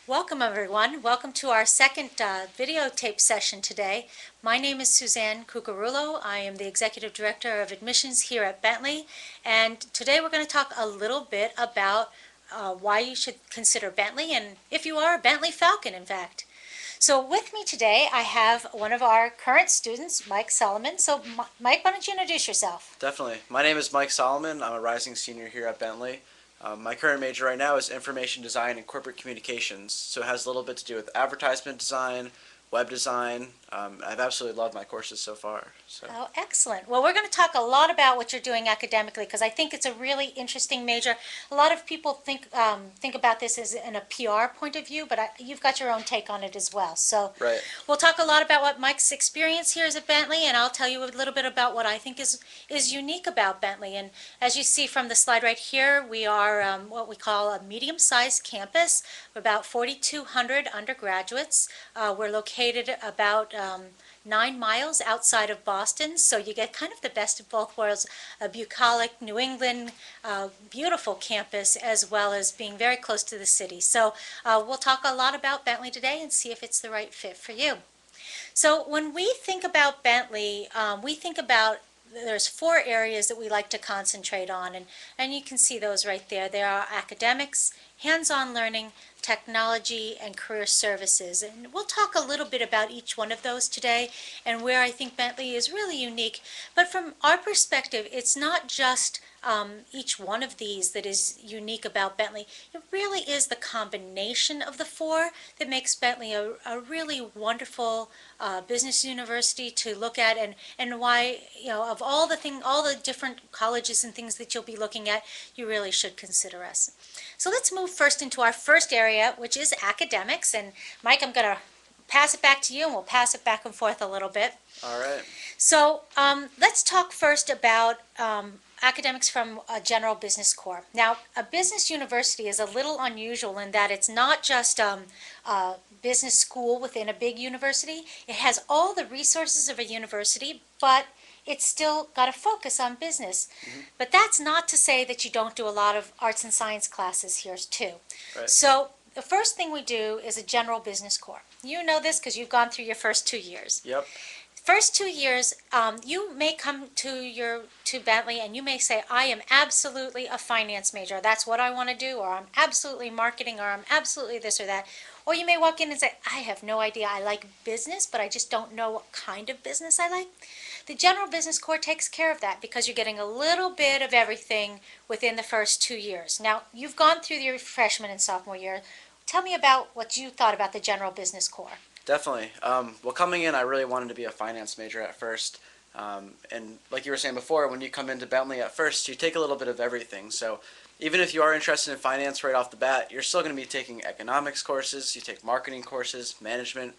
Welcome everyone. Welcome to our second videotape session today. My name is Suzanne Cucarulo. I am the Executive Director of Admissions here at Bentley, and today we're going to talk a little bit about why you should consider Bentley, and if you are a Bentley Falcon, in fact. So with me today I have one of our current students, Mike Solomon. So Mike, why don't you introduce yourself? Definitely. My name is Mike Solomon. I'm a rising senior here at Bentley. My current major right now is information design and corporate communications, so it has a little bit to do with advertisement design, web design. I've absolutely loved my courses so far. Oh, excellent. Well, we're going to talk a lot about what you're doing academically because I think it's a really interesting major. A lot of people think about this as in a PR point of view, but you've got your own take on it as well. So Right. we'll talk a lot about what Mike's experience here is at Bentley, and I'll tell you a little bit about what I think is unique about Bentley. And as you see from the slide right here, we are what we call a medium-sized campus, about 4,200 undergraduates. We're located about 9 miles outside of Boston, so you get kind of the best of both worlds, a bucolic New England, beautiful campus, as well as being very close to the city. So we'll talk a lot about Bentley today and see if it's the right fit for you. So when we think about Bentley, we think about there's 4 areas that we like to concentrate on, and you can see those right there. There are academics, hands-on learning, technology, and career services. And we'll talk a little bit about each one of those today and where I think Bentley is really unique. But from our perspective, it's not just each one of these that is unique about Bentley. It really is the combination of the 4 that makes Bentley a really wonderful business university to look at, and why, you know, of all the different colleges and things that you'll be looking at, you really should consider us. So let's move first into our first area, which is academics. And Mike, I'm going to pass it back to you, and we'll pass it back and forth a little bit. All right. So let's talk first about academics from a general business core. Now, a business university is a little unusual in that it's not just a business school within a big university. It has all the resources of a university, but it's still got a focus on business. But that's not to say that you don't do a lot of arts and science classes here too. Right. So the first thing we do is a general business core. You know this because you've gone through your first 2 years. Yep. First 2 years, you may come to Bentley and you may say, I am absolutely a finance major. That's what I want to do, or I'm absolutely marketing, or I'm absolutely this or that. Or you may walk in and say, I have no idea. I like business, but I just don't know what kind of business I like. The general business core takes care of that because you're getting a little bit of everything within the first 2 years. Now, you've gone through your freshman and sophomore year. Tell me about what you thought about the general business core. Definitely. Well, coming in, I really wanted to be a finance major at first. And like you were saying before, when you come into Bentley at first, you take a little bit of everything. So even if you are interested in finance right off the bat, you're still going to be taking economics courses, you take marketing courses, management.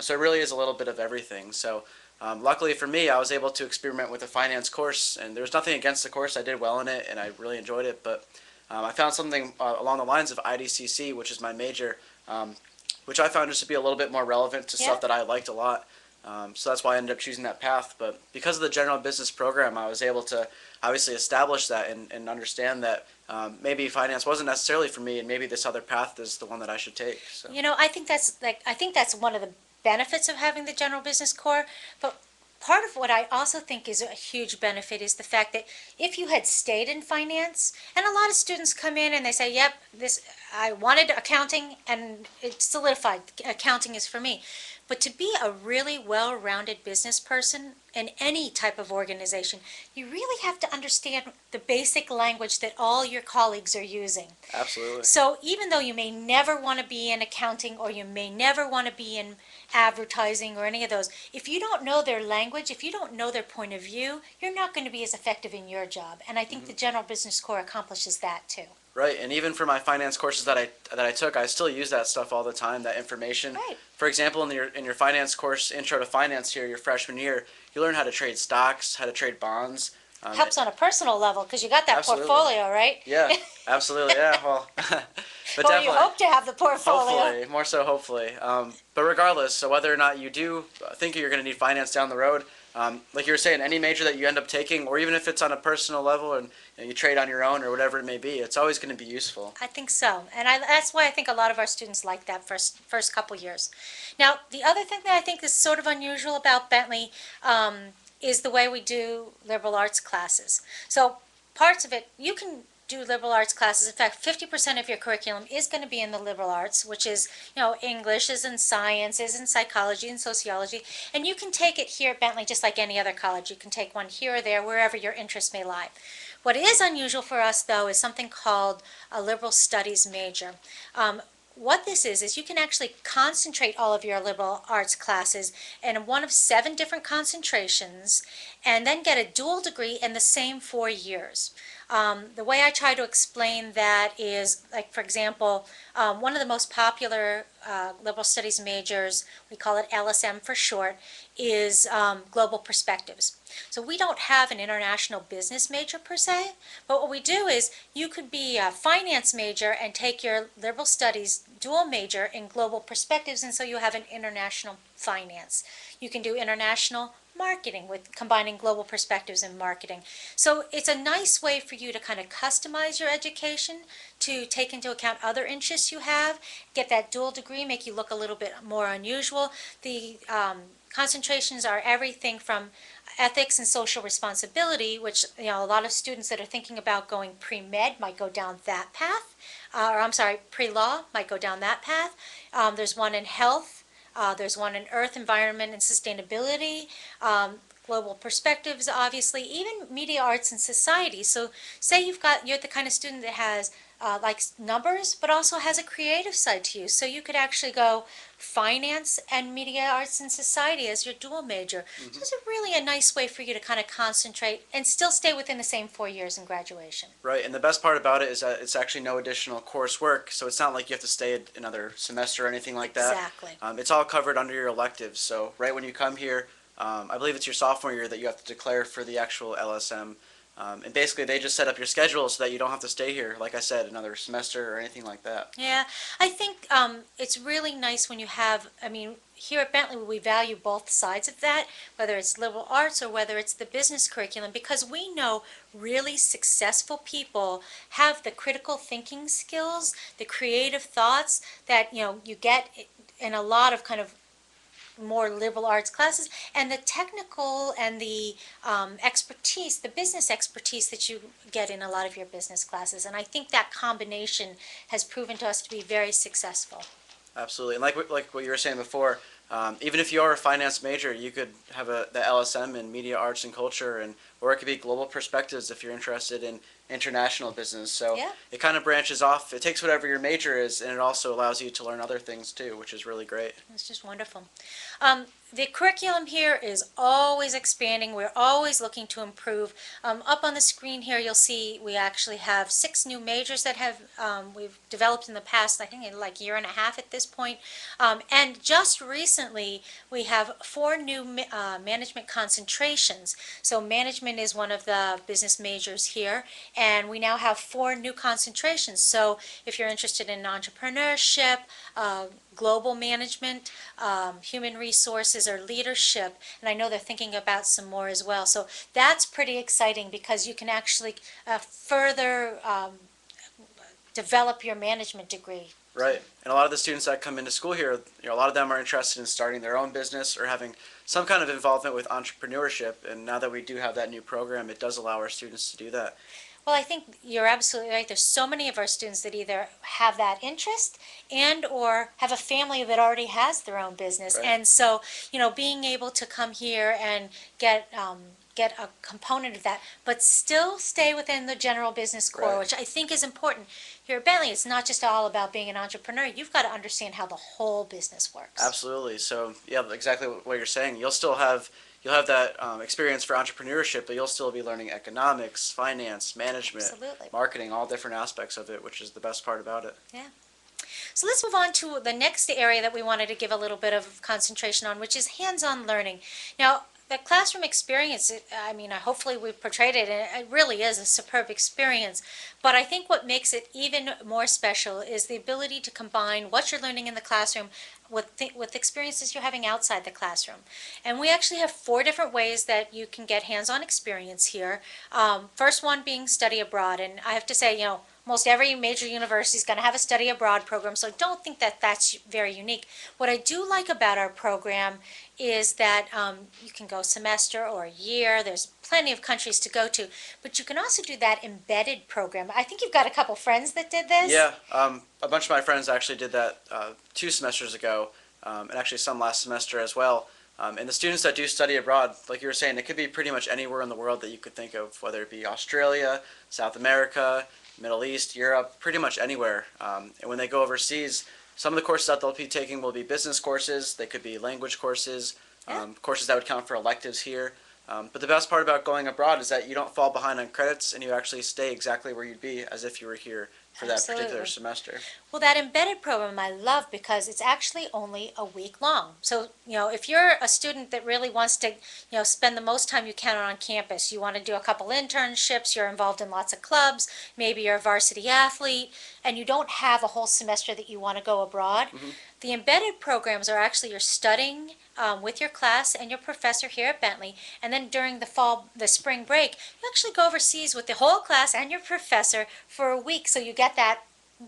So it really is a little bit of everything. So luckily for me, I was able to experiment with a finance course, and there was nothing against the course. I did well in it, and I really enjoyed it. But I found something along the lines of IDCC, which is my major, which I found just to be a little bit more relevant to stuff that I liked a lot. So that's why I ended up choosing that path. But because of the general business program, I was able to obviously establish that and understand that maybe finance wasn't necessarily for me, and maybe this other path is the one that I should take. So. You know, I think that's one of the benefits of having the general business core. But part of what I also think is a huge benefit is the fact that if you had stayed in finance, and a lot of students come in and they say, yep, I wanted accounting and it's solidified, accounting is for me. But to be a really well-rounded business person in any type of organization, you really have to understand the basic language that all your colleagues are using. Absolutely. So even though you may never want to be in accounting, or you may never want to be in advertising or any of those, if you don't know their language, if you don't know their point of view, you're not going to be as effective in your job. And I think the general business core accomplishes that too. Right, and even for my finance courses that I took, I still use that stuff all the time, that information. Right. For example, in your finance course, Intro to Finance here, your freshman year, you learn how to trade stocks, how to trade bonds. Helps on a personal level because you got that Absolutely. portfolio, right? Yeah, absolutely, yeah, well, but Or definitely. you hope to have the portfolio. Hopefully, more so hopefully. But regardless, so whether or not you do think you're going to need finance down the road, Like you were saying, any major that you end up taking, or even if it's on a personal level and you trade on your own or whatever it may be, it's always going to be useful. I think so, and that's why I think a lot of our students like that first couple years. Now, the other thing that I think is sort of unusual about Bentley is the way we do liberal arts classes. So parts of it, you can do liberal arts classes. In fact, 50% of your curriculum is going to be in the liberal arts, which is, English, is in science, is in psychology and sociology. And you can take it here at Bentley just like any other college. You can take one here or there, wherever your interest may lie. What is unusual for us, though, is something called a liberal studies major. What this is you can actually concentrate all of your liberal arts classes in one of 7 different concentrations and then get a dual degree in the same 4 years. The way I try to explain that is, like, for example, one of the most popular liberal studies majors, we call it LSM for short, is global perspectives. So we don't have an international business major per se, but what we do is you could be a finance major and take your liberal studies dual major in global perspectives, and so you have an international finance. You can do international marketing with combining global perspectives and marketing. So it's a nice way for you to kind of customize your education to take into account other interests you have, get that dual degree, make you look a little bit more unusual. The concentrations are everything from ethics and social responsibility, which a lot of students that are thinking about going pre-med might go down that path, or I'm sorry, pre-law might go down that path. There's one in health. There's one in earth, environment, and sustainability, global perspectives, obviously, even media arts and society. So say you're the kind of student that has likes numbers, but also has a creative side to you. So you could actually go finance and media arts and society as your dual major. So it's really a nice way for you to kind of concentrate and still stay within the same 4 years in graduation. Right, and the best part about it is that it's actually no additional coursework, so it's not like you have to stay another semester or anything like that. Exactly. It's all covered under your electives, so right when you come here, I believe it's your sophomore year that you have to declare for the actual LSM. And basically, they just set up your schedule so that you don't have to stay here, like I said, another semester or anything like that. Yeah, I think it's really nice when you have, here at Bentley we value both sides of that, whether it's liberal arts or whether it's the business curriculum, because we know really successful people have the critical thinking skills, the creative thoughts that, you get in a lot of kind of more liberal arts classes, and the technical and the expertise, the business expertise that you get in a lot of your business classes. And I think that combination has proven to us to be very successful. Absolutely, and like what you were saying before, even if you are a finance major, you could have the LSM in media arts and culture, or it could be global perspectives if you're interested in international business. So Yeah. it kind of branches off. It takes whatever your major is, and it also allows you to learn other things too, which is really great. It's just wonderful. The curriculum here is always expanding. We're always looking to improve. Up on the screen here, you'll see we actually have 6 new majors that we've developed in the past, I think in like a year and a half at this point. And just recently, we have 4 new management concentrations. So management is one of the business majors here, and we now have 4 new concentrations. So if you're interested in entrepreneurship, global management, human resources, or leadership, and I know they're thinking about some more as well. So that's pretty exciting because you can actually further develop your management degree. Right, and a lot of the students that come into school here, a lot of them are interested in starting their own business or having some kind of involvement with entrepreneurship. And now that we do have that new program, it does allow our students to do that. Well, I think you're absolutely right. There's so many of our students that either have that interest and or have a family that already has their own business. Right. And so, being able to come here and get a component of that, but still stay within the general business core, Right. which I think is important. Here at Bentley, it's not just all about being an entrepreneur. You've got to understand how the whole business works. Absolutely. So yeah, exactly what you're saying. You'll have that experience for entrepreneurship, but you'll still be learning economics, finance, management, Absolutely. marketing, all different aspects of it, which is the best part about it. Yeah. So let's move on to the next area that we wanted to give a little bit of concentration on, which is hands-on learning. Now, The classroom experience, I mean, hopefully we've portrayed it, and it really is a superb experience. But I think what makes it even more special is the ability to combine what you're learning in the classroom with experiences you're having outside the classroom. And we actually have 4 different ways that you can get hands-on experience here. First one being study abroad, and I have to say, most every major university is going to have a study abroad program, so don't think that that's very unique. What I do like about our program is that you can go semester or a year. There's plenty of countries to go to, but you can also do that embedded program. I think you've got a couple friends that did this. Yeah, a bunch of my friends actually did that 2 semesters ago, and actually some last semester as well. And the students that do study abroad, like you were saying, it could be pretty much anywhere in the world that you could think of, whether it be Australia, South America, Middle East, Europe, pretty much anywhere. And when they go overseas, some of the courses that they'll be taking will be business courses. They could be language courses, courses that would count for electives here. But the best part about going abroad is that you don't fall behind on credits, and you actually stay exactly where you'd be as if you were here for that particular semester. Well, that embedded program I love because it's actually only a week long. So, if you're a student that really wants to, spend the most time you can on campus, you want to do a couple internships, you're involved in lots of clubs, maybe you're a varsity athlete, and you don't have a whole semester that you want to go abroad, the embedded programs are actually you're studying with your class and your professor here at Bentley, and then during the spring break, you actually go overseas with the whole class and your professor for a week, so you get that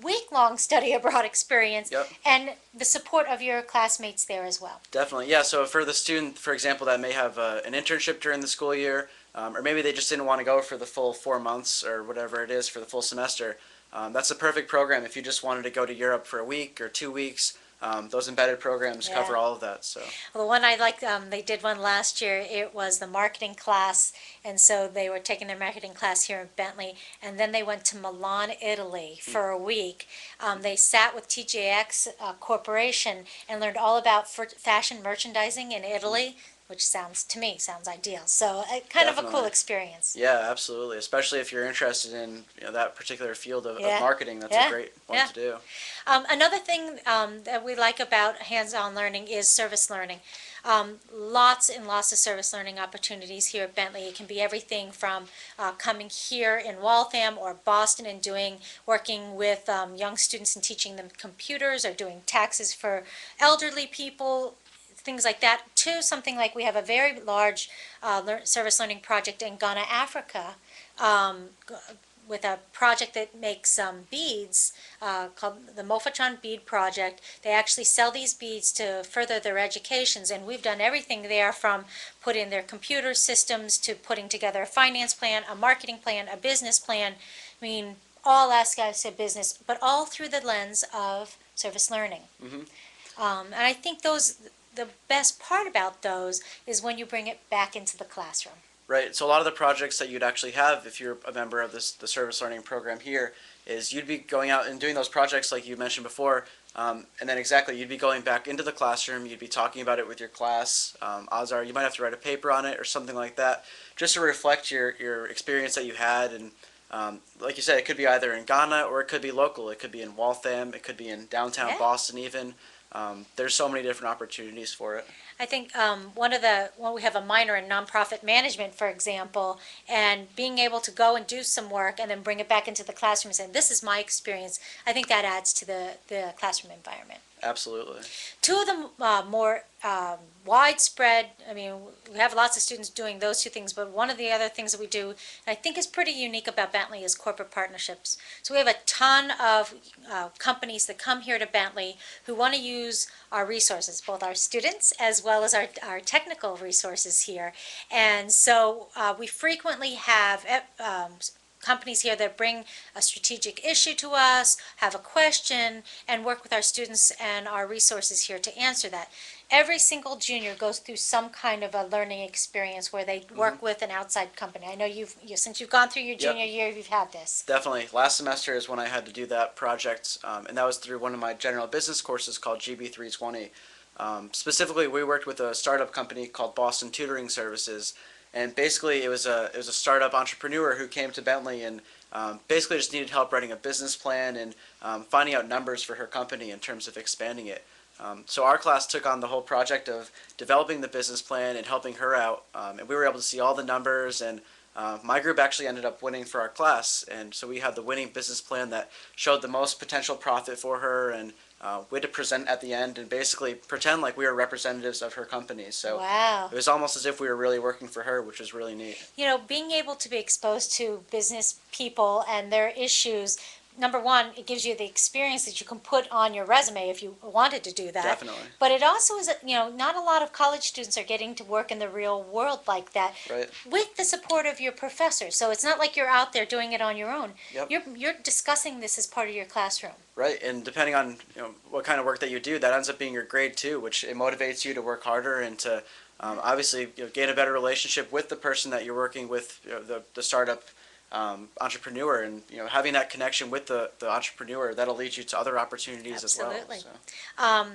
week-long study abroad experience and the support of your classmates there as well. Definitely, yeah. So for the student, for example, that may have an internship during the school year, or maybe they just didn't want to go for the full 4 months or whatever it is for the full semester, that's a perfect program if you just wanted to go to Europe for a week or 2 weeks. Those embedded programs cover all of that. So, well, the one I liked, they did one last year. It was the marketing class, and so they were taking their marketing class here at Bentley, and then they went to Milan, Italy for a week. They sat with TJX Corporation and learned all about fashion merchandising in Italy, which to me sounds ideal. So kind of a cool experience. Yeah, absolutely. Especially if you're interested in that particular field of marketing, that's a great one to do. Another thing that we like about hands-on learning is service learning. Lots and lots of service learning opportunities here at Bentley. It can be everything from coming here in Waltham or Boston and working with young students and teaching them computers, or doing taxes for elderly people, things like that, to something like we have a very large service learning project in Ghana, Africa, with a project that makes beads called the Mofachan Bead Project. They actually sell these beads to further their educations, and we've done everything there from putting their computer systems to putting together a finance plan, a marketing plan, a business plan. I mean, all aspects of business, but all through the lens of service learning. And I think the best part about those is when you bring it back into the classroom. Right. So a lot of the projects that you'd actually have if you're a member of the service learning program here is you'd be going out and doing those projects like you mentioned before, and then you'd be going back into the classroom, you'd be talking about it with your class. Odds are you might have to write a paper on it or something like that, just to reflect your experience that you had. And like you said, it could be either in Ghana or it could be local. It could be in Waltham, it could be in downtown Boston even. There's so many different opportunities for it. I think when we have a minor in nonprofit management, for example, and being able to go and do some work and then bring it back into the classroom and say, this is my experience, I think that adds to the classroom environment. Absolutely. Two of the more widespread, I mean, we have lots of students doing those 2 things, but one of the other things that we do, and I think is pretty unique about Bentley, is corporate partnerships. So we have a ton of companies that come here to Bentley who want to use our resources, both our students as well as our technical resources here. And so we frequently have companies here that bring a strategic issue to us, have a question, and work with our students and our resources here to answer that. Every single junior goes through some kind of a learning experience where they work with an outside company. I know since you've gone through your junior year, you've had this. Definitely. Last semester is when I had to do that project, and that was through one of my general business courses called GB320. Specifically, we worked with a startup company called Boston Tutoring Services. And basically, it was a startup entrepreneur who came to Bentley and basically just needed help writing a business plan and finding out numbers for her company in terms of expanding it. So our class took on the whole project of developing the business plan and helping her out, and we were able to see all the numbers. And my group actually ended up winning for our class, and so we had the winning business plan that showed the most potential profit for her, and we had to present at the end and basically pretend like we were representatives of her company. So Wow. it was almost as if we were really working for her, which was really neat. You know, being able to be exposed to business people and their issues, number one, it gives you the experience that you can put on your resume if you wanted to do that. Definitely. But it also is, not a lot of college students are getting to work in the real world like that Right. with the support of your professor. So it's not like you're out there doing it on your own. Yep. You're discussing this as part of your classroom. Right, and depending on what kind of work that you do, that ends up being your grade too, which it motivates you to work harder and to obviously gain a better relationship with the person that you're working with, the startup entrepreneur, and having that connection with the entrepreneur, that'll lead you to other opportunities Absolutely. as well. So.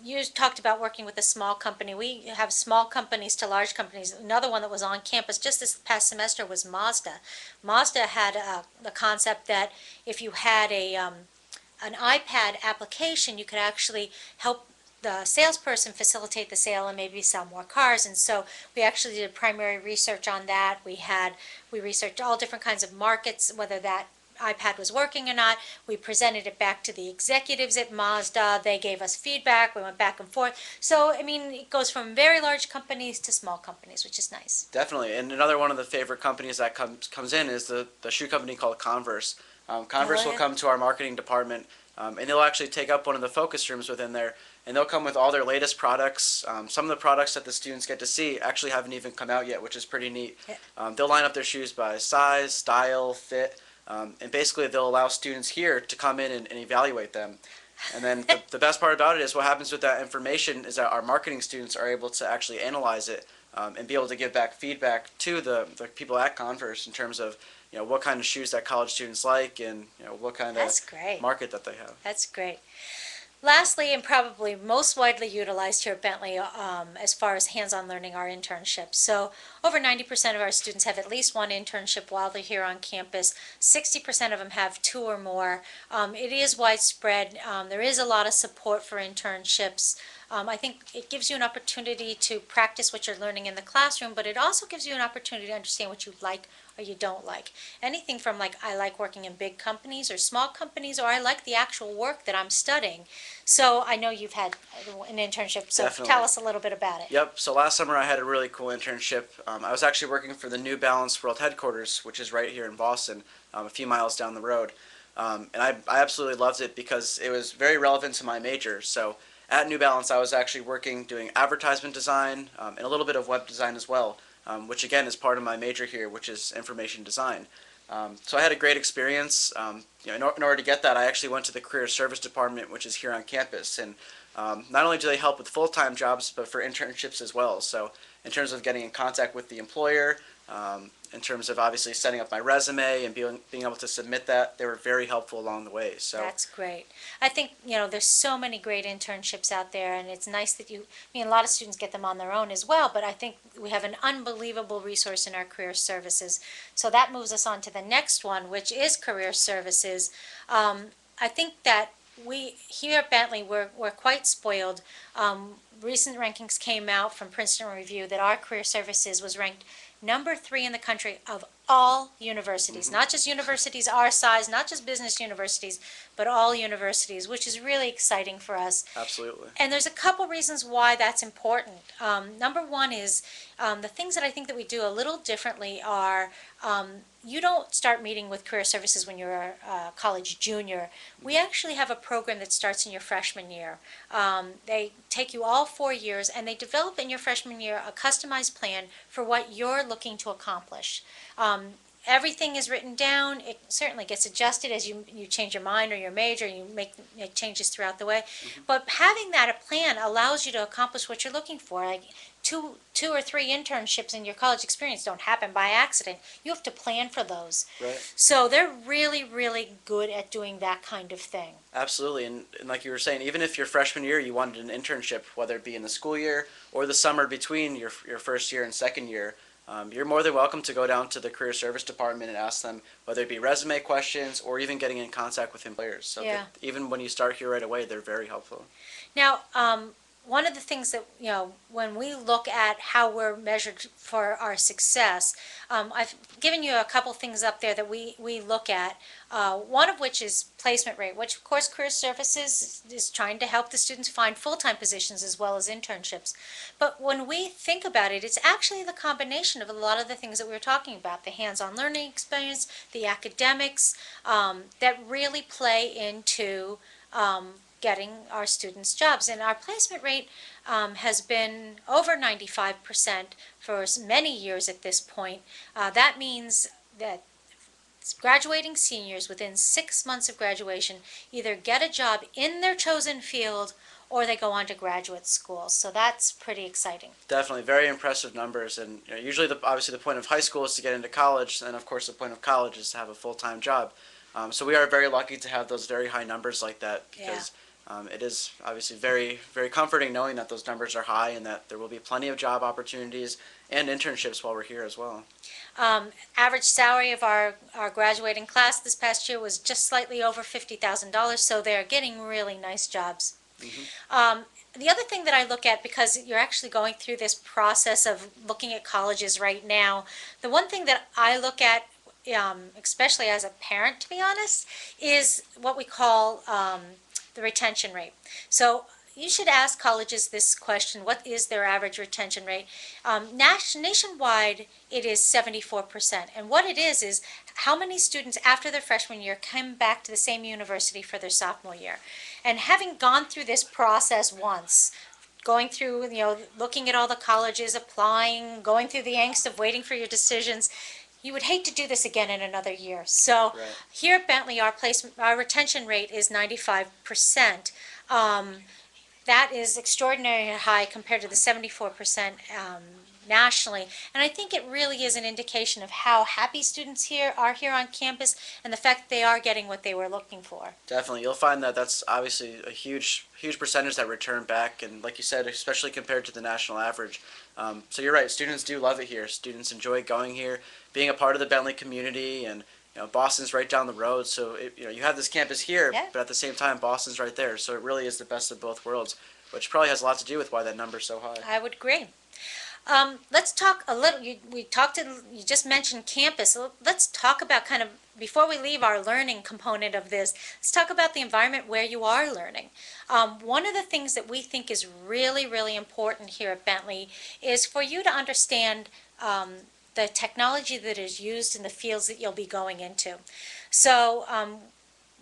You talked about working with a small company. We have small companies to large companies. Another one that was on campus just this past semester was Mazda. Mazda had the concept that if you had an iPad application, you could actually help the salesperson facilitate the sale and maybe sell more cars. And so we actually did primary research on that. We researched all different kinds of markets, whether that iPad was working or not. We presented it back to the executives at Mazda. They gave us feedback. We went back and forth. So, I mean, it goes from very large companies to small companies, which is nice. Definitely, and another one of the favorite companies that comes in is the shoe company called Converse. Converse will come to our marketing department, and they'll actually take up one of the focus rooms within there, and they'll come with all their latest products. Some of the products that the students get to see actually haven't even come out yet, which is pretty neat. They'll line up their shoes by size, style, fit, and basically they'll allow students here to come in and evaluate them. And then the best part about it is what happens with that information is that our marketing students are able to actually analyze it and be able to give back feedback to the people at Converse in terms of what kind of shoes that college students like, and what kind That's of great. market that they have. That's great. Lastly, and probably most widely utilized here at Bentley, as far as hands-on learning, are internships. So over 90% of our students have at least one internship while they're here on campus. 60% of them have two or more. It is widespread. There is a lot of support for internships. I think it gives you an opportunity to practice what you're learning in the classroom, but it also gives you an opportunity to understand what you like or you don't like. Anything from like, I like working in big companies or small companies, or I like the actual work that I'm studying. So I know you've had an internship, so Definitely. tell us a little bit about it. Yep. So last summer I had a really cool internship. I was actually working for the New Balance World Headquarters, which is right here in Boston, a few miles down the road. And I absolutely loved it because it was very relevant to my major. So at New Balance I was actually working doing advertisement design and a little bit of web design as well, which again is part of my major here, which is information design. So I had a great experience. In order to get that, I actually went to the Career Service Department, which is here on campus. And not only do they help with full-time jobs, but for internships as well. So in terms of getting in contact with the employer, in terms of obviously setting up my resume and being able to submit that, they were very helpful along the way. So That's great. I think, there's so many great internships out there, and it's nice that a lot of students get them on their own as well, but I think we have an unbelievable resource in our career services. So that moves us on to the next one, which is career services. I think that we, here at Bentley, we're quite spoiled. Recent rankings came out from Princeton Review that our career services was ranked number 3 in the country of all universities, not just universities our size, not just business universities, but all universities, which is really exciting for us. absolutely. And there's a couple reasons why that's important. Number one is the things that I think that we do a little differently are you don't start meeting with career services when you're a college junior. We actually have a program that starts in your freshman year. They take you all 4 years, and they develop in your freshman year a customized plan for what you're looking to accomplish. Everything is written down. It certainly gets adjusted as you change your mind or your major. You make changes throughout the way. But having that plan allows you to accomplish what you're looking for. Like two or three internships in your college experience don't happen by accident. You have to plan for those. Right. So they're really, really good at doing that kind of thing. Absolutely, and like you were saying, even if your freshman year you wanted an internship, whether it be in the school year or the summer between your first year and second year, you're more than welcome to go down to the career service department and ask them whether it be resume questions or even getting in contact with employers. So Yeah. even when you start here right away, they're very helpful. Now, one of the things that, when we look at how we're measured for our success, I've given you a couple things up there that we look at, one of which is placement rate, which of course Career Services is trying to help the students find full-time positions as well as internships. But when we think about it, it's actually the combination of a lot of the things that we were talking about, the hands-on learning experience, the academics, that really play into getting our students jobs. And our placement rate has been over 95% for many years at this point. That means that graduating seniors within 6 months of graduation either get a job in their chosen field or they go on to graduate school. So that's pretty exciting. Definitely, very impressive numbers. And usually, obviously, the point of high school is to get into college, and of course, the point of college is to have a full-time job. So we are very lucky to have those very high numbers like that because it is obviously very, very comforting knowing that those numbers are high and that there will be plenty of job opportunities and internships while we're here as well. Average salary of our graduating class this past year was just slightly over $50,000, so they're getting really nice jobs. The other thing that I look at, because you're actually going through this process of looking at colleges right now, the one thing that I look at, especially as a parent, to be honest, is what we call the retention rate. So you should ask colleges this question: what is their average retention rate? Nationwide, it is 74%. And what it is how many students after their freshman year come back to the same university for their sophomore year. And having gone through this process once, going through, looking at all the colleges, applying, going through the angst of waiting for your decisions, you would hate to do this again in another year. So Right. here at Bentley, our retention rate is 95%. That is extraordinarily high compared to the 74% nationally. And I think it really is an indication of how happy students are here on campus and the fact that they are getting what they were looking for. Definitely, you'll find that that's obviously a huge percentage that return back, and like you said, especially compared to the national average. So you're right, students do love it here. Students enjoy going here, being a part of the Bentley community, and Boston's right down the road. So you have this campus here, Yeah. but at the same time, Boston's right there. So it really is the best of both worlds, which probably has a lot to do with why that number's so high. I would agree. Let's talk a little, you just mentioned campus. So let's talk about before we leave our learning component of this, let's talk about the environment where you are learning. One of the things that we think is really, really important here at Bentley is for you to understand the technology that is used in the fields that you'll be going into. So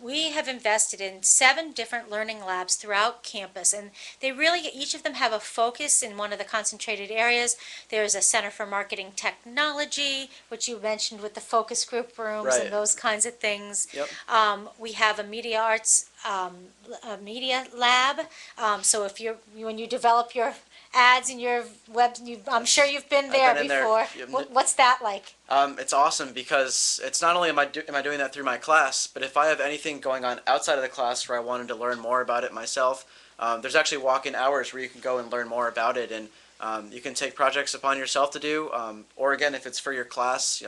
we have invested in 7 different learning labs throughout campus, and each of them have a focus in one of the concentrated areas. There's a Center for Marketing Technology, which you mentioned with the focus group rooms Right. and those kinds of things. Yep. We have a media arts a media lab. So when you develop your ads and your web, I'm sure you've been there been in there. before. Yep. What's that like? It's awesome because it's not only am I doing that through my class, but if I have anything going on outside of the class where I wanted to learn more about it myself, there's actually walk-in hours where you can go and learn more about it, and you can take projects upon yourself to do, or again, if it's for your class,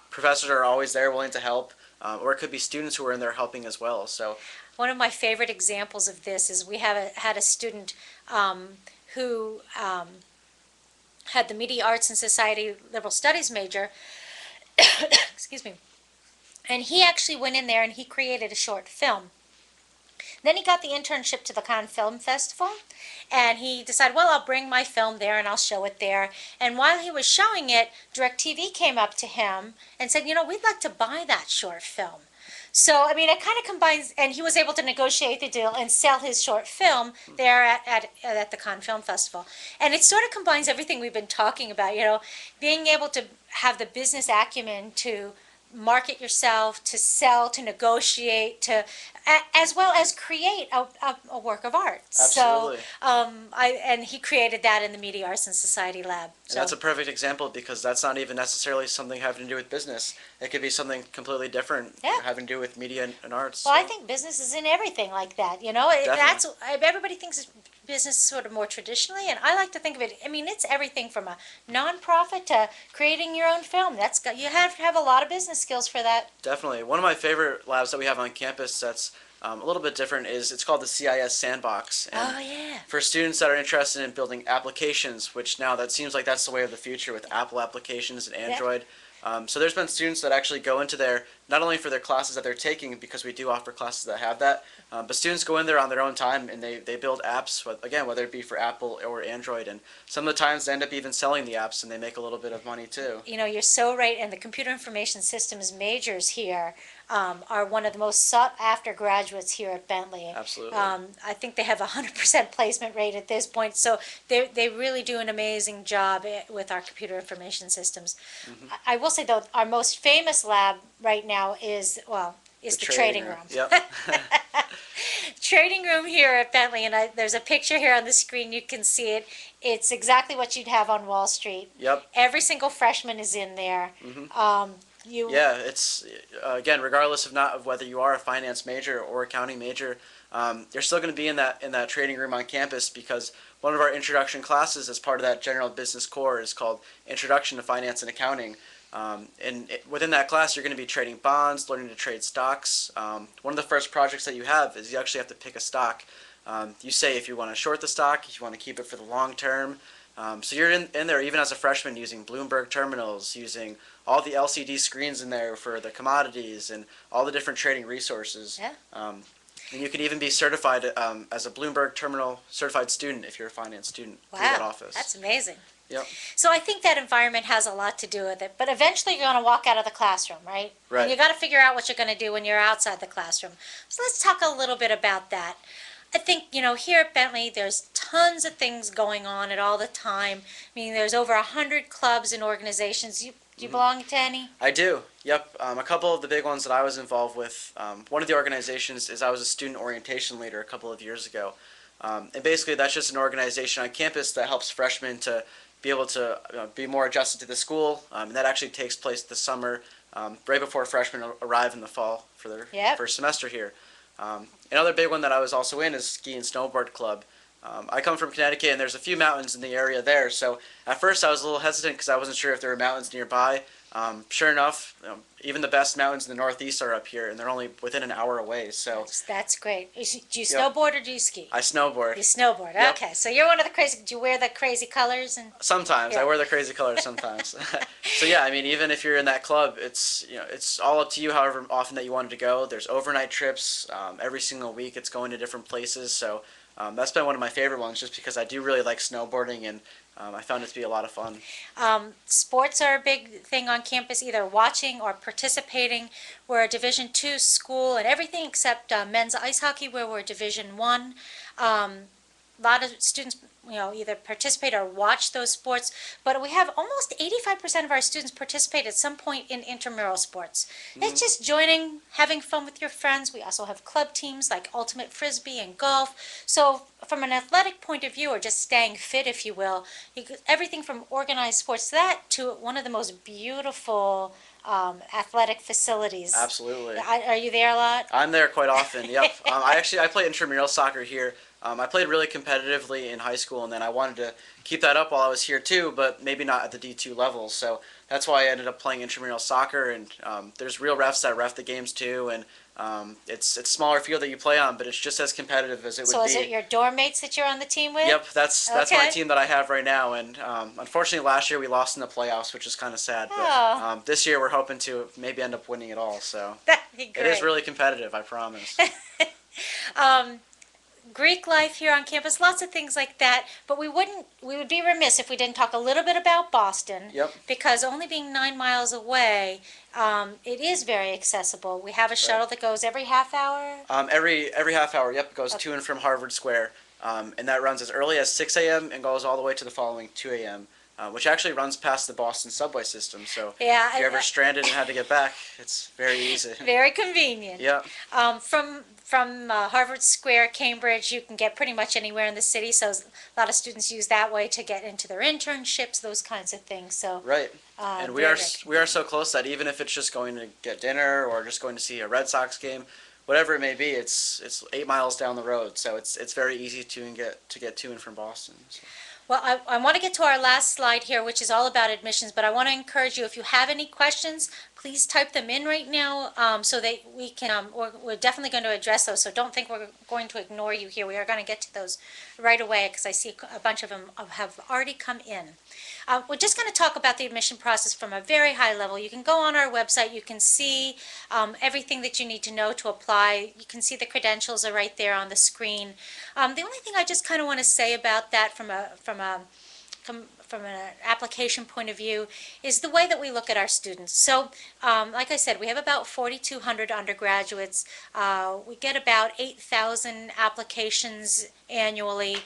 professors are always there willing to help, or it could be students who are in there helping as well. So One of my favorite examples of this is we had a student who had the Media Arts and Society Liberal Studies major, excuse me, and he actually went in there and he created a short film. Then he got the internship to the Cannes Film Festival, and he decided, well, I'll bring my film there and I'll show it there. And while he was showing it, DirecTV came up to him and said, we'd like to buy that short film. So, I mean, it kind of combines, and he was able to negotiate the deal and sell his short film there at the Cannes Film Festival. And it sort of combines everything we've been talking about, being able to have the business acumen to market yourself, to sell, to negotiate, as well as create a work of art. Absolutely. So, and he created that in the Media Arts and Society Lab. And that's a perfect example because that's not even necessarily something having to do with business. It could be something completely different having to do with media and arts. Well, so. I think business is in everything like that. Definitely. Everybody thinks business sort of more traditionally, and I like to think of it, I mean, it's everything from a nonprofit to creating your own film. You have to have a lot of business skills for that. Definitely. One of my favorite labs that we have on campus that's a little bit different is it's called the CIS Sandbox. And Oh, yeah. for students that are interested in building applications, which now that seems like that's the way of the future with Apple applications and Android. So there's been students that actually go into there, not only for their classes that they're taking, because we do offer classes that have that, but students go in there on their own time and they build apps, again, whether it be for Apple or Android. And some of the times they end up even selling the apps and they make a little bit of money too. You know, you're so right, and the computer information systems majors here are one of the most sought after graduates here at Bentley. Absolutely. I think they have a 100% placement rate at this point, so they really do an amazing job with our computer information systems. I will say, though, our most famous lab right now is the trading room. Yep. Trading room here at Bentley, and there's a picture here on the screen. You can see it. It's exactly what you'd have on Wall Street. Yep. Every single freshman is in there. Yeah, it's again, regardless of whether you are a finance major or accounting major, you're still going to be in that trading room on campus, because one of our introduction classes as part of that general business core is called Introduction to Finance and Accounting. Within that class, you're going to be trading bonds, learning to trade stocks. One of the first projects that you have is you actually have to pick a stock. You say if you want to short the stock, if you want to keep it for the long term. So you're in there even as a freshman using Bloomberg terminals, using all the LCD screens in there for the commodities and all the different trading resources. Yeah. And you can even be certified as a Bloomberg terminal certified student if you're a finance student through that office. That's amazing. Yep. So I think that environment has a lot to do with it. But eventually you're going to walk out of the classroom, right? Right. And you got to figure out what you're going to do when you're outside the classroom. So let's talk a little bit about that. I think, here at Bentley, there's tons of things going on at all the time. I mean, there's over 100 clubs and organizations. Do you belong to any? I do. Yep. A couple of the big ones that I was involved with. One of the organizations is I was a student orientation leader a couple of years ago. And basically that's just an organization on campus that helps freshmen to be able to be more adjusted to the school. And that actually takes place this summer, right before freshmen arrive in the fall for their first semester here. Another big one that I was also in is Ski and Snowboard Club. I come from Connecticut, and there's a few mountains in the area there. So at first I was a little hesitant because I wasn't sure if there were mountains nearby. Sure enough, even the best mountains in the Northeast are up here, and they're only within an hour away. So That's great. Do you snowboard or do you ski? I snowboard. You snowboard. Yep. Okay, so you're one of the crazy. Do you wear the crazy colors? Sometimes I wear the crazy colors. Sometimes. So yeah, I mean, even if you're in that club, it's all up to you. However often that you wanted to go. There's overnight trips every single week. It's going to different places. So that's been one of my favorite ones, just because I do really like snowboarding, and I found it to be a lot of fun. Sports are a big thing on campus, either watching or participating. We're a Division II school and everything except men's ice hockey, where we're Division I. A lot of students, either participate or watch those sports, but we have almost 85% of our students participate at some point in intramural sports. It's just joining, having fun with your friends. We also have club teams like ultimate frisbee and golf. So from an athletic point of view, or just staying fit, if you will, everything from organized sports to that to one of the most beautiful athletic facilities. Absolutely. Are you there a lot? I'm there quite often. Yep. I play intramural soccer here. I played really competitively in high school, and then I wanted to keep that up while I was here too, but maybe not at the D2 level. So that's why I ended up playing intramural soccer, and there's real refs that ref the games too, and it's a smaller field that you play on, but it's just as competitive as it would be. So is it your dorm mates that you're on the team with? Yep, that's my team that I have right now, and unfortunately last year we lost in the playoffs, which is kind of sad. But this year we're hoping to maybe end up winning it all. So that'd be great. It is really competitive, I promise. Greek life here on campus, lots of things like that, but we would be remiss if we didn't talk a little bit about Boston. Yep. Because only being 9 miles away, it is very accessible. We have a shuttle that goes every half hour. Every half hour, yep, it goes to and from Harvard Square, and that runs as early as 6 a.m. and goes all the way to the following 2 a.m. Which actually runs past the Boston subway system. So if you're ever stranded and had to get back, it's very easy. Very convenient. Yeah. From Harvard Square, Cambridge, you can get pretty much anywhere in the city. So a lot of students use that way to get into their internships, those kinds of things. So right. And we are so close that even if it's just going to get dinner or just going to see a Red Sox game, whatever it may be, it's 8 miles down the road, so it's very easy to get to and from Boston. So. Well, I want to get to our last slide here, which is all about admissions, but I want to encourage you, if you have any questions, please type them in right now so that we can, we're definitely going to address those, so don't think we're going to ignore you here. We are going to get to those right away because I see a bunch of them have already come in. We're just going to talk about the admission process from a very high level. You can go on our website. You can see everything that you need to know to apply. You can see the credentials are right there on the screen. The only thing I just kind of want to say about that from an application point of view is the way that we look at our students. So, like I said, we have about 4,200 undergraduates. We get about 8,000 applications annually.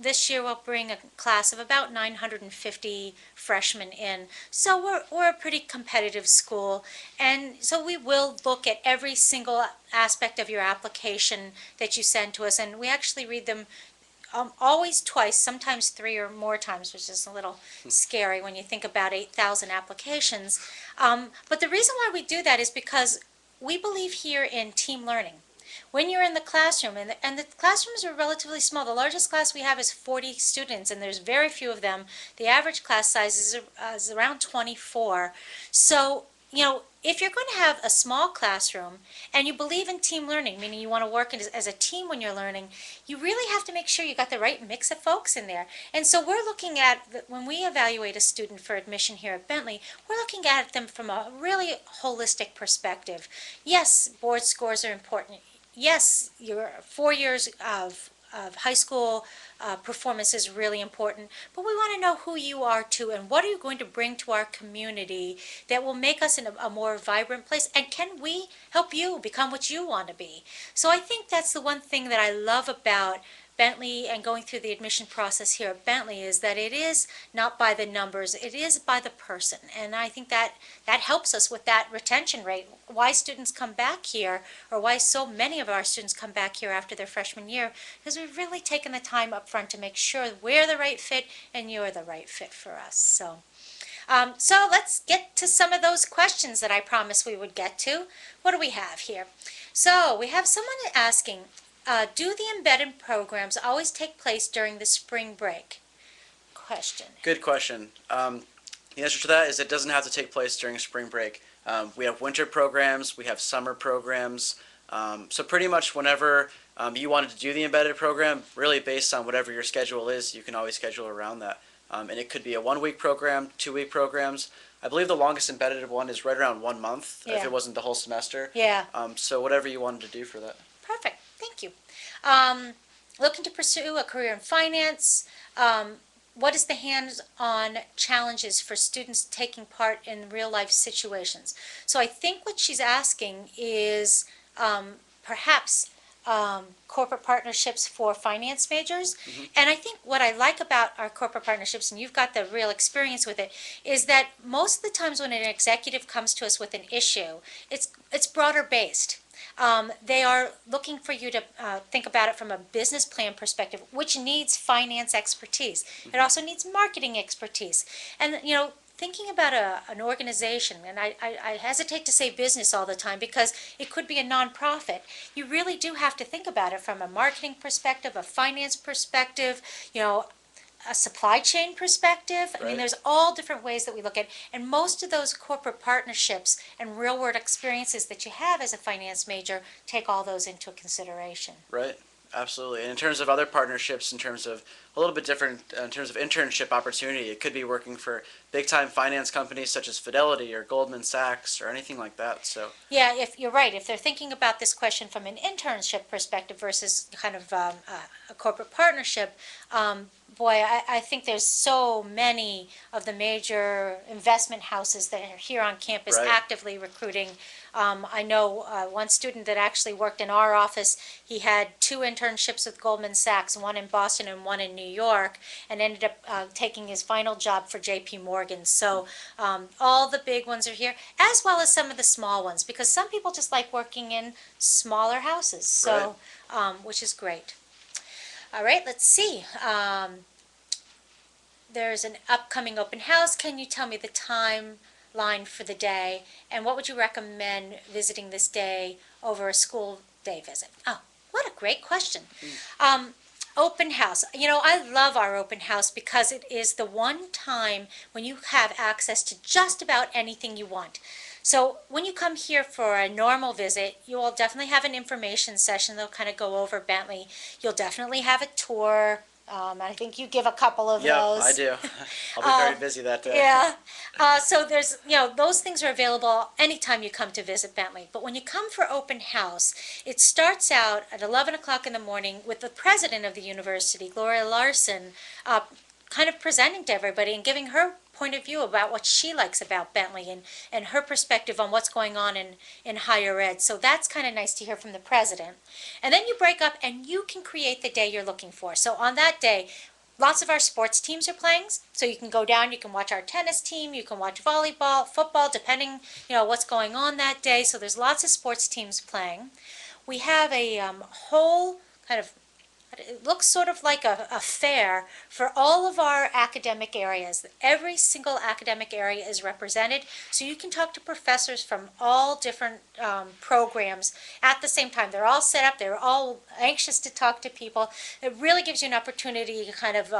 This year we'll bring a class of about 950 freshmen in. So we're a pretty competitive school, and so we will look at every single aspect of your application that you send to us, and we actually read them always twice, sometimes 3 or more times, which is a little scary when you think about 8,000 applications. But the reason why we do that is because we believe here in team learning. When you're in the classroom, and the classrooms are relatively small, the largest class we have is 40 students, and there's very few of them. The average class size is around 24. So, if you're going to have a small classroom and you believe in team learning, meaning you want to work as a team when you're learning, you really have to make sure you got the right mix of folks in there. And so we're looking at, when we evaluate a student for admission here at Bentley, we're looking at them from a really holistic perspective. Yes, board scores are important. Yes, your 4 years of high school performance is really important, but we want to know who you are too, and what are you going to bring to our community that will make us a more vibrant place, and can we help you become what you want to be? So I think that's the one thing that I love about Bentley and going through the admission process here at Bentley is that it is not by the numbers, it is by the person. And I think that helps us with that retention rate. Why students come back here, or why so many of our students come back here after their freshman year, because we've really taken the time up front to make sure we're the right fit and you're the right fit for us. So let's get to some of those questions that I promised we would get to. What do we have here? So we have someone asking, do the embedded programs always take place during the spring break? Question. Good question. The answer to that is it doesn't have to take place during spring break. We have winter programs, we have summer programs. So pretty much whenever you wanted to do the embedded program, really based on whatever your schedule is, you can always schedule around that. And it could be a 1-week program, 2-week programs. I believe the longest embedded one is right around 1 month, if it wasn't the whole semester. Yeah. So whatever you wanted to do for that. Perfect. Thank you. Looking to pursue a career in finance. What is the hands-on challenges for students taking part in real-life situations? So I think what she's asking is perhaps corporate partnerships for finance majors. Mm-hmm. And I think what I like about our corporate partnerships, and you've got the real experience with it, is that most of the times when an executive comes to us with an issue, it's broader based. They are looking for you to think about it from a business plan perspective, which needs finance expertise. It also needs marketing expertise. And, thinking about an organization, and I hesitate to say business all the time because it could be a nonprofit, you really do have to think about it from a marketing perspective, a finance perspective, a supply chain perspective. Right. I mean, there's all different ways that we look at, and most of those corporate partnerships and real-world experiences that you have as a finance major take all those into consideration. Right, absolutely. And in terms of other partnerships, in terms of a little bit different, in terms of internship opportunity, it could be working for big-time finance companies such as Fidelity or Goldman Sachs or anything like that. So yeah, if you're right, if they're thinking about this question from an internship perspective versus kind of a corporate partnership, boy, I think there's so many of the major investment houses that are here on campus actively recruiting. I know one student that actually worked in our office, he had 2 internships with Goldman Sachs, one in Boston and one in New York, and ended up taking his final job for J.P. Morgan. So all the big ones are here, as well as some of the small ones, because some people just like working in smaller houses, so which is great. All right, let's see. There's an upcoming open house. Can you tell me the timeline for the day? And what would you recommend visiting this day over a school day visit? Oh, what a great question. Open house. You know, I love our open house because it is the one time when you have access to just about anything you want. So when you come here for a normal visit, you will definitely have an information session. They'll kind of go over Bentley. You'll definitely have a tour. I think you give a couple of Yep, those. I do. I'll be very busy that day. Yeah. So there's, those things are available anytime you come to visit Bentley. But when you come for open house, it starts out at 11 o'clock in the morning with the president of the university, Gloria Larson, kind of presenting to everybody and giving her point of view about what she likes about Bentley and her perspective on what's going on in higher ed. So that's kind of nice to hear from the president. And then you break up and you can create the day you're looking for. So on that day, lots of our sports teams are playing, so you can go down, you can watch our tennis team, you can watch volleyball, football, depending, what's going on that day. So there's lots of sports teams playing. We have a whole kind of, it looks sort of like a fair for all of our academic areas. Every single academic area is represented, so you can talk to professors from all different programs at the same time. They're all set up, they're all anxious to talk to people. It really gives you an opportunity to kind of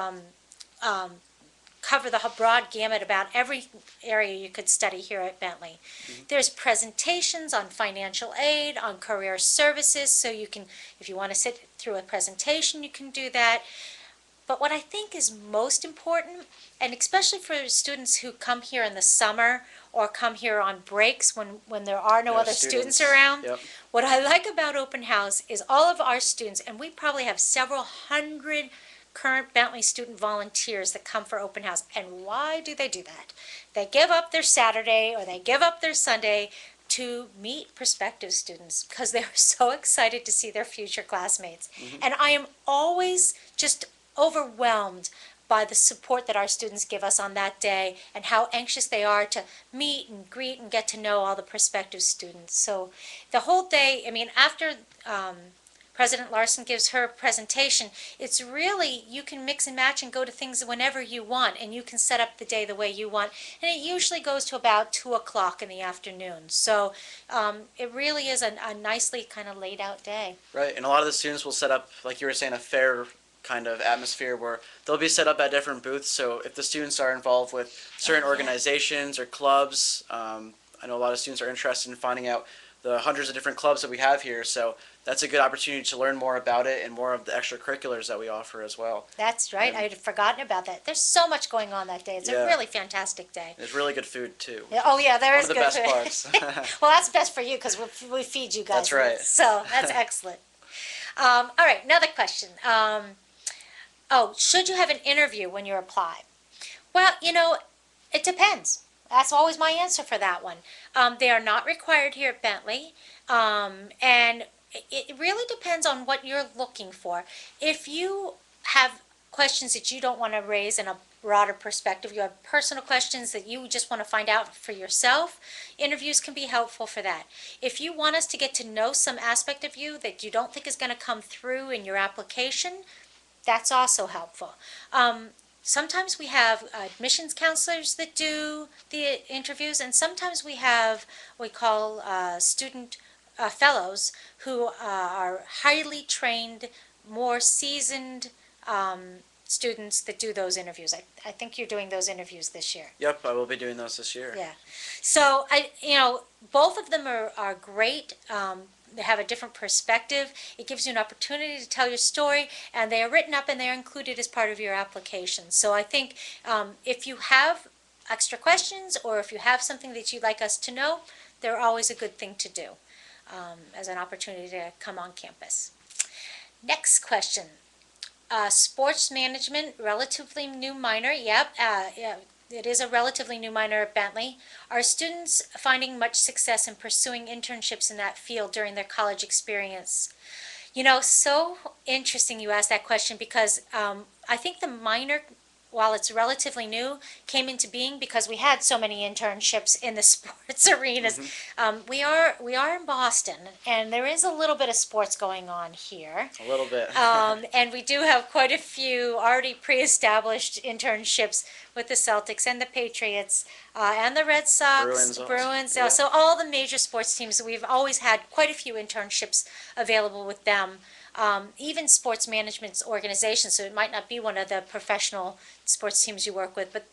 cover the broad gamut about every area you could study here at Bentley. There's presentations on financial aid, on career services, so you can, if you want to sit through a presentation, you can do that. But what I think is most important, and especially for students who come here in the summer or come here on breaks when there are no other students around, Yep. what I like about open house is all of our students, and we probably have several hundred current Bentley student volunteers that come for open house. And why do they do that? They give up their Saturday or they give up their Sunday to meet prospective students because they're so excited to see their future classmates. And I am always just overwhelmed by the support that our students give us on that day and how anxious they are to meet and greet and get to know all the prospective students. So the whole day, I mean, after President Larson gives her presentation, it's really, you can mix and match and go to things whenever you want, and you can set up the day the way you want. And it usually goes to about 2 o'clock in the afternoon. So it really is a nicely kind of laid out day. Right, and a lot of the students will set up, like you were saying, a fair kind of atmosphere where they'll be set up at different booths. So if the students are involved with certain organizations or clubs, I know a lot of students are interested in finding out the hundreds of different clubs that we have here. So that's a good opportunity to learn more about it and more of the extracurriculars that we offer as well. That's right. I had forgotten about that. There's so much going on that day. It's a really fantastic day. There's really good food too. Oh yeah, there is good food. One of the best parts. Well, that's best for you because we feed you guys. That's right. So that's excellent. All right, another question. Should you have an interview when you apply? Well, it depends. That's always my answer for that one. They are not required here at Bentley, and it really depends on what you're looking for. If you have questions that you don't want to raise in a broader perspective, you have personal questions that you just want to find out for yourself, interviews can be helpful for that. If you want us to get to know some aspect of you that you don't think is going to come through in your application, that's also helpful. Sometimes we have admissions counselors that do the interviews, and sometimes we have what we call student fellows who are highly trained, more seasoned students that do those interviews. I think you're doing those interviews this year. Yep, I will be doing those this year. Yeah. So, both of them are great. They have a different perspective. It gives you an opportunity to tell your story, and they are written up and they are included as part of your application. So I think if you have extra questions or if you have something that you'd like us to know, they're always a good thing to do as an opportunity to come on campus. Next question. Sports management, relatively new minor. Yep, it is a relatively new minor at Bentley. Are students finding much success in pursuing internships in that field during their college experience? So interesting you asked that question because I think the minor while it's relatively new, came into being because we had so many internships in the sports arenas. We are in Boston, and there is a little bit of sports going on here. A little bit. And we do have quite a few already pre-established internships with the Celtics and the Patriots and the Red Sox, Bruins also. Bruins. Yeah. So all the major sports teams, we've always had quite a few internships available with them. Even sports management organizations, so it might not be one of the professional sports teams you work with, but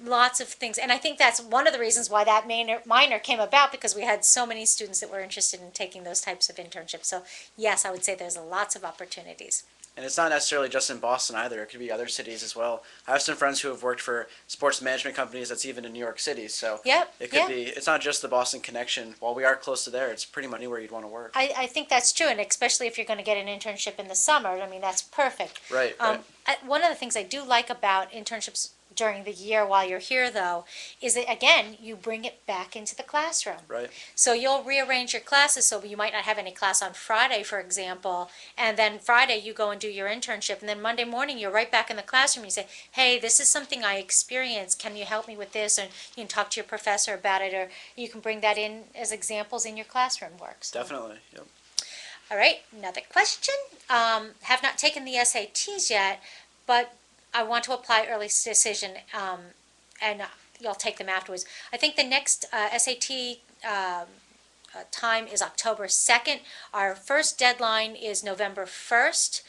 lots of things. And I think that's one of the reasons why that minor came about, because we had so many students that were interested in taking those types of internships. So yes, I would say there's lots of opportunities. And it's not necessarily just in Boston either. It could be other cities as well. I have some friends who have worked for sports management companies that's even in New York City. So Yep, it could yeah. be, it's not just the Boston connection. While we are close to there, it's pretty much anywhere you'd want to work. I think that's true, and especially if you're going to get an internship in the summer, I mean, that's perfect. Right, right. One of the things I do like about internships during the year while you're here, though, is that, again, you bring it back into the classroom. Right. So you'll rearrange your classes, so you might not have any class on Friday, for example, and then Friday you go and do your internship, and then Monday morning you're right back in the classroom. You say, hey, this is something I experienced. Can you help me with this? And you can talk to your professor about it, or you can bring that in as examples in your classroom work. So. Definitely. Yep. All right, another question. Have not taken the SATs yet, but I want to apply early decision, and you'll take them afterwards. I think the next SAT time is October 2nd. Our first deadline is November 1st,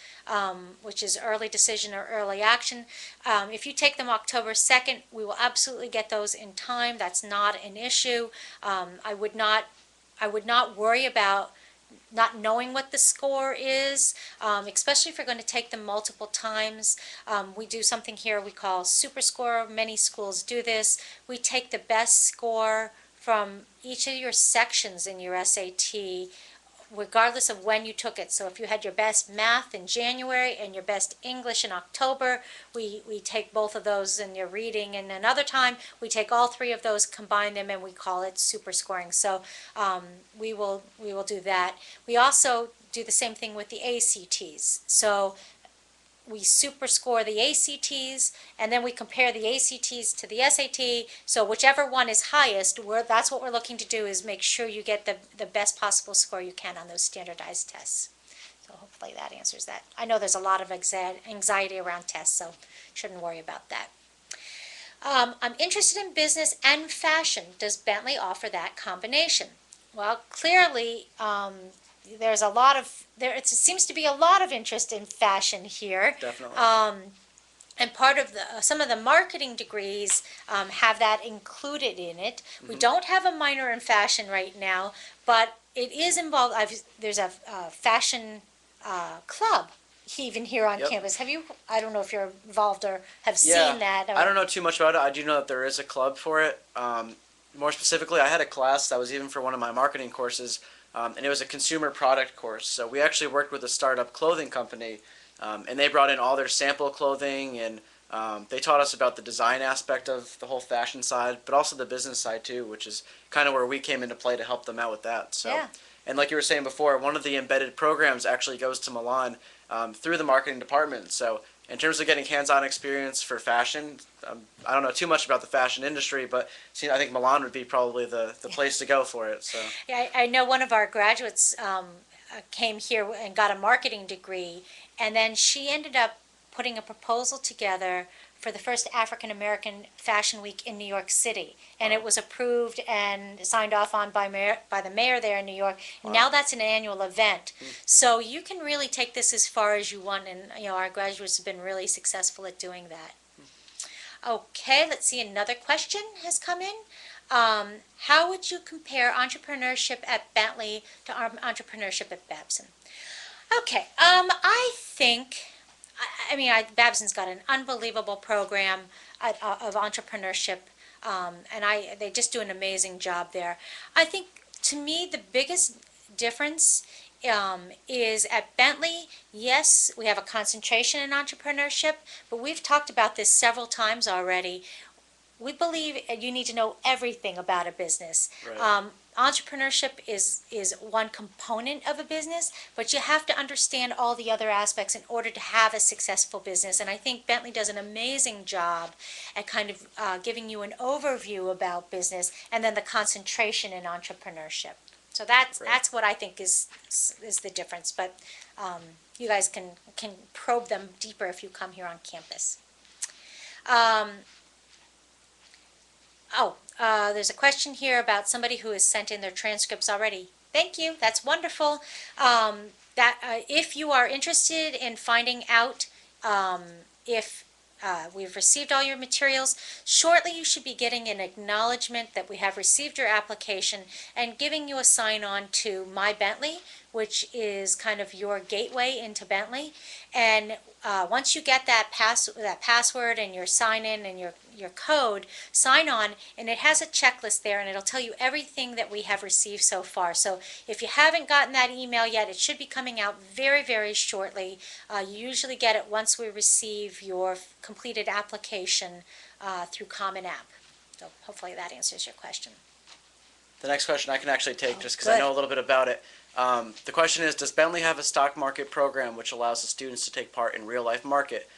which is early decision or early action. If you take them October 2nd, we will absolutely get those in time. That's not an issue. I would not worry about not knowing what the score is, especially if you're going to take them multiple times. We do something here we call super score. Many schools do this. We take the best score from each of your sections in your SAT, regardless of when you took it. So if you had your best math in January and your best English in October, we take both of those in your reading, and another time we take all three of those, combine them, and we call it super scoring. So we will do that. We also do the same thing with the ACTs. So we super score the ACTs, and then we compare the ACTs to the SAT. So whichever one is highest, that's what we're looking to do, is make sure you get the best possible score you can on those standardized tests. So hopefully that answers that. I know there's a lot of anxiety around tests, so shouldn't worry about that. I'm interested in business and fashion. Does Bentley offer that combination? Well, clearly, there's a lot of it seems to be a lot of interest in fashion here. Definitely. And part of some of the marketing degrees have that included in it. We don't have a minor in fashion right now, but it is involved. There's a fashion club even here on campus. Have you? I don't know if you're involved or have seen that. I don't know too much about it. I do know that there is a club for it. More specifically, I had a class that was even for one of my marketing courses, and it was a consumer product course. So we actually worked with a startup clothing company, and they brought in all their sample clothing, and they taught us about the design aspect of the whole fashion side, but also the business side too, which is kind of where we came into play to help them out with that. So, Yeah. And like you were saying before, one of the embedded programs actually goes to Milan through the marketing department. So in terms of getting hands-on experience for fashion, I don't know too much about the fashion industry, but I think Milan would be probably the place to go for it. So Yeah, I know one of our graduates came here and got a marketing degree, and then she ended up putting a proposal together for the first African American Fashion Week in New York City, and it was approved and signed off on by the mayor there in New York. And now that's an annual event, so you can really take this as far as you want, and our graduates have been really successful at doing that. Okay, let's see, another question has come in. How would you compare entrepreneurship at Bentley to entrepreneurship at Babson? Okay, I think, Babson's got an unbelievable program of entrepreneurship, and they just do an amazing job there. I think, to me, the biggest difference is at Bentley, yes, we have a concentration in entrepreneurship, but we've talked about this several times already. We believe you need to know everything about a business. Right. entrepreneurship is one component of a business, but you have to understand all the other aspects in order to have a successful business. And I think Bentley does an amazing job at kind of giving you an overview about business and then the concentration in entrepreneurship. So that's what I think is the difference. But you guys can probe them deeper if you come here on campus. There's a question here about somebody who has sent in their transcripts already. Thank you. That's wonderful. If you are interested in finding out if we've received all your materials, shortly you should be getting an acknowledgement that we have received your application and giving you a sign-on to My Bentley, which is kind of your gateway into Bentley. And once you get that password and your sign-in and your code, sign on, and it has a checklist there, and it'll tell you everything that we have received so far. So if you haven't gotten that email yet, it should be coming out very, very shortly. You usually get it once we receive your completed application through Common App. So hopefully that answers your question. The next question I can actually take just because I know a little bit about it. The question is, does Bentley have a stock market program which allows the students to take part in real-life market?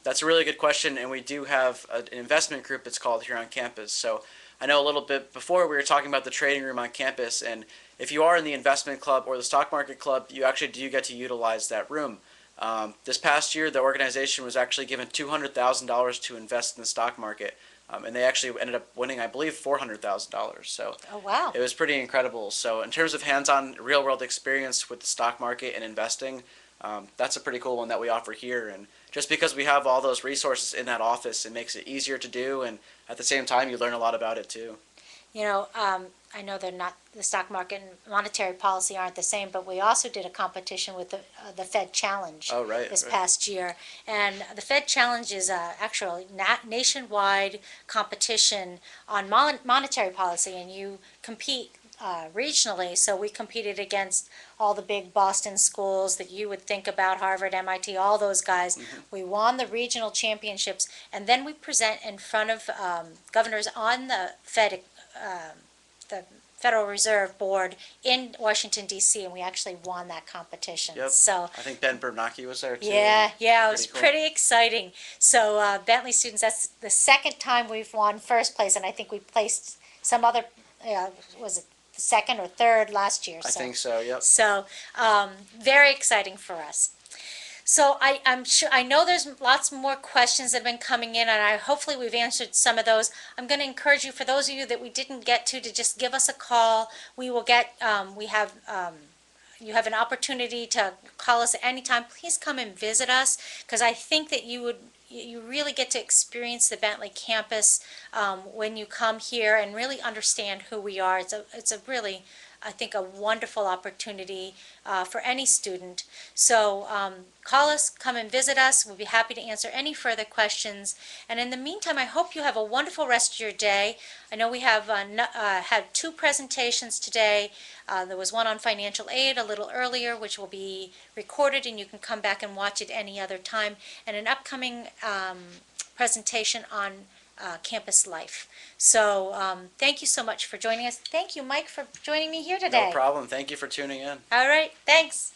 That's a really good question, and we do have an investment group, it's called, here on campus. So I know a little bit before we were talking about the trading room on campus, and if you are in the investment club or the stock market club, you actually do get to utilize that room. This past year, the organization was actually given $200,000 to invest in the stock market. And they actually ended up winning, I believe, $400,000. So oh, wow. It was pretty incredible. So in terms of hands-on real-world experience with the stock market and investing, that's a pretty cool one that we offer here. And just because we have all those resources in that office, it makes it easier to do. And at the same time, you learn a lot about it, too. You know, I know they're not, the stock market and monetary policy aren't the same, but we also did a competition with the Fed Challenge this past year. And the Fed Challenge is actually nationwide competition on monetary policy, and you compete regionally. So we competed against all the big Boston schools that you would think about, Harvard, MIT, all those guys. We won the regional championships, and then we present in front of governors on the the Federal Reserve Board in Washington, D.C., and we actually won that competition. Yep. So I think Ben Bernanke was there, too. Yeah, it was pretty exciting. So Bentley students, that's the second time we've won first place, and I think we placed some other, was it the second or third last year? I think so, yep. So very exciting for us. So I'm sure, I know there's lots more questions that have been coming in, and hopefully we've answered some of those. I'm going to encourage you, for those of you that we didn't get to just give us a call. We will get, you have an opportunity to call us at any time. Please come and visit us, because I think that you really get to experience the Bentley campus when you come here and really understand who we are. It's a really, I think, a wonderful opportunity for any student. So call us, come and visit us. We'll be happy to answer any further questions. And in the meantime, I hope you have a wonderful rest of your day. I know we have had 2 presentations today. There was one on financial aid a little earlier, which will be recorded, and you can come back and watch it any other time, and an upcoming presentation on campus life. So thank you so much for joining us. Thank you, Mike, for joining me here today. No problem. Thank you for tuning in. All right. Thanks.